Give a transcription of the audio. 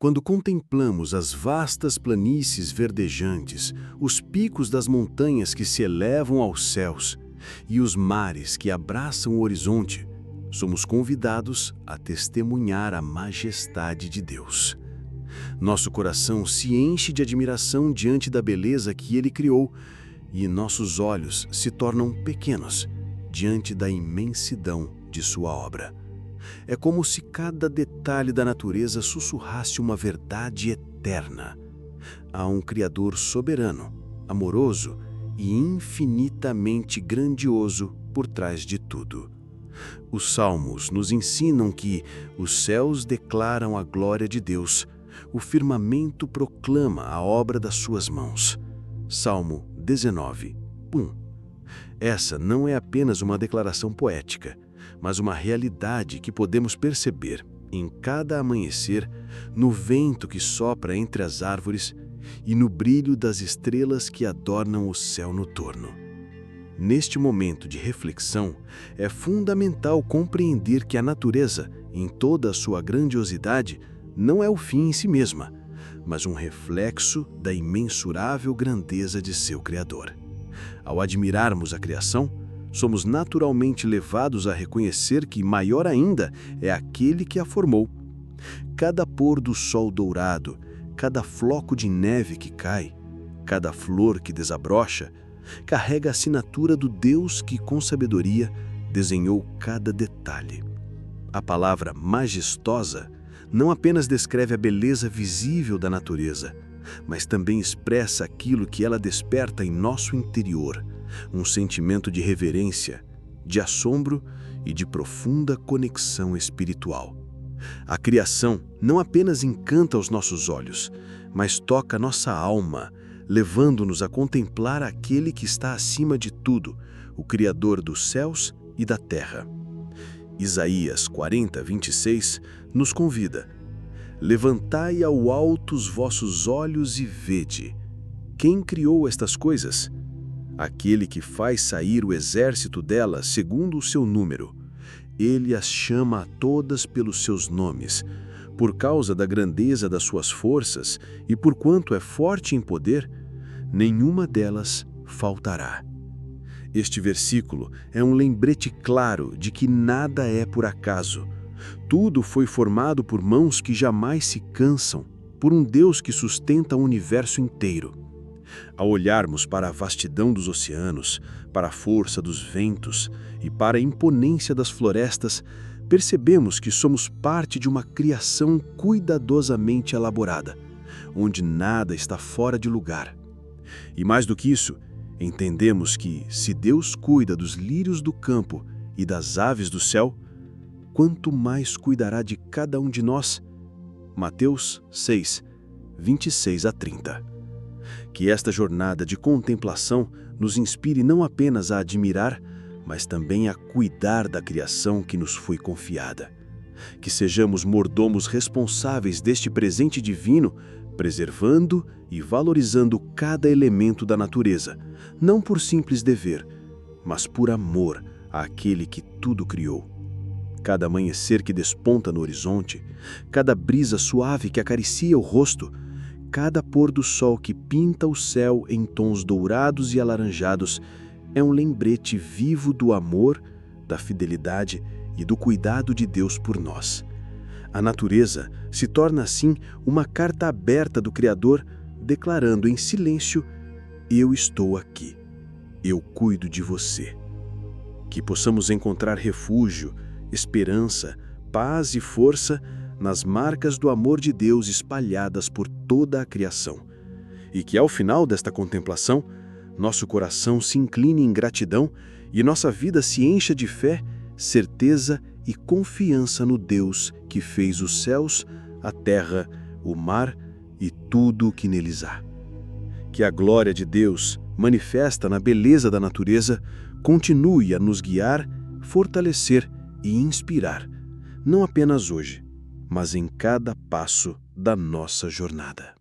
Quando contemplamos as vastas planícies verdejantes, os picos das montanhas que se elevam aos céus e os mares que abraçam o horizonte, somos convidados a testemunhar a majestade de Deus. Nosso coração se enche de admiração diante da beleza que Ele criou e nossos olhos se tornam pequenos diante da imensidão de sua obra. É como se cada detalhe da natureza sussurrasse uma verdade eterna. Há um Criador soberano, amoroso e infinitamente grandioso por trás de tudo. Os Salmos nos ensinam que os céus declaram a glória de Deus, o firmamento proclama a obra das suas mãos. Salmo 19, 1. Essa não é apenas uma declaração poética, mas uma realidade que podemos perceber em cada amanhecer, no vento que sopra entre as árvores e no brilho das estrelas que adornam o céu noturno. Neste momento de reflexão, é fundamental compreender que a natureza, em toda a sua grandiosidade, não é o fim em si mesma, mas um reflexo da imensurável grandeza de seu Criador. Ao admirarmos a criação, somos naturalmente levados a reconhecer que maior ainda é aquele que a formou. Cada pôr do sol dourado, cada floco de neve que cai, cada flor que desabrocha, carrega a assinatura do Deus que, com sabedoria, desenhou cada detalhe. A palavra majestosa não apenas descreve a beleza visível da natureza, mas também expressa aquilo que ela desperta em nosso interior, um sentimento de reverência, de assombro e de profunda conexão espiritual. A criação não apenas encanta os nossos olhos, mas toca nossa alma, levando-nos a contemplar aquele que está acima de tudo, o Criador dos céus e da terra. Isaías 40, 26 nos convida: levantai ao alto os vossos olhos e vede. Quem criou estas coisas? Aquele que faz sair o exército delas segundo o seu número. Ele as chama a todas pelos seus nomes. Por causa da grandeza das suas forças e porquanto é forte em poder, nenhuma delas faltará. Este versículo é um lembrete claro de que nada é por acaso. Tudo foi formado por mãos que jamais se cansam, por um Deus que sustenta o universo inteiro. Ao olharmos para a vastidão dos oceanos, para a força dos ventos e para a imponência das florestas, percebemos que somos parte de uma criação cuidadosamente elaborada, onde nada está fora de lugar. E mais do que isso, entendemos que, se Deus cuida dos lírios do campo e das aves do céu, quanto mais cuidará de cada um de nós? Mateus 6, 26 a 30. Que esta jornada de contemplação nos inspire não apenas a admirar, mas também a cuidar da criação que nos foi confiada. Que sejamos mordomos responsáveis deste presente divino, preservando e valorizando cada elemento da natureza, não por simples dever, mas por amor àquele que tudo criou. Cada amanhecer que desponta no horizonte, cada brisa suave que acaricia o rosto, cada pôr do sol que pinta o céu em tons dourados e alaranjados é um lembrete vivo do amor, da fidelidade e do cuidado de Deus por nós. A natureza se torna assim uma carta aberta do Criador, declarando em silêncio: eu estou aqui, eu cuido de você. Que possamos encontrar refúgio, esperança, paz e força nas marcas do amor de Deus espalhadas por toda a criação. E que ao final desta contemplação, nosso coração se incline em gratidão e nossa vida se encha de fé, certeza e confiança no Deus que fez os céus, a terra, o mar e tudo o que neles há. Que a glória de Deus, manifesta na beleza da natureza, continue a nos guiar, fortalecer e inspirar, não apenas hoje, mas em cada passo da nossa jornada.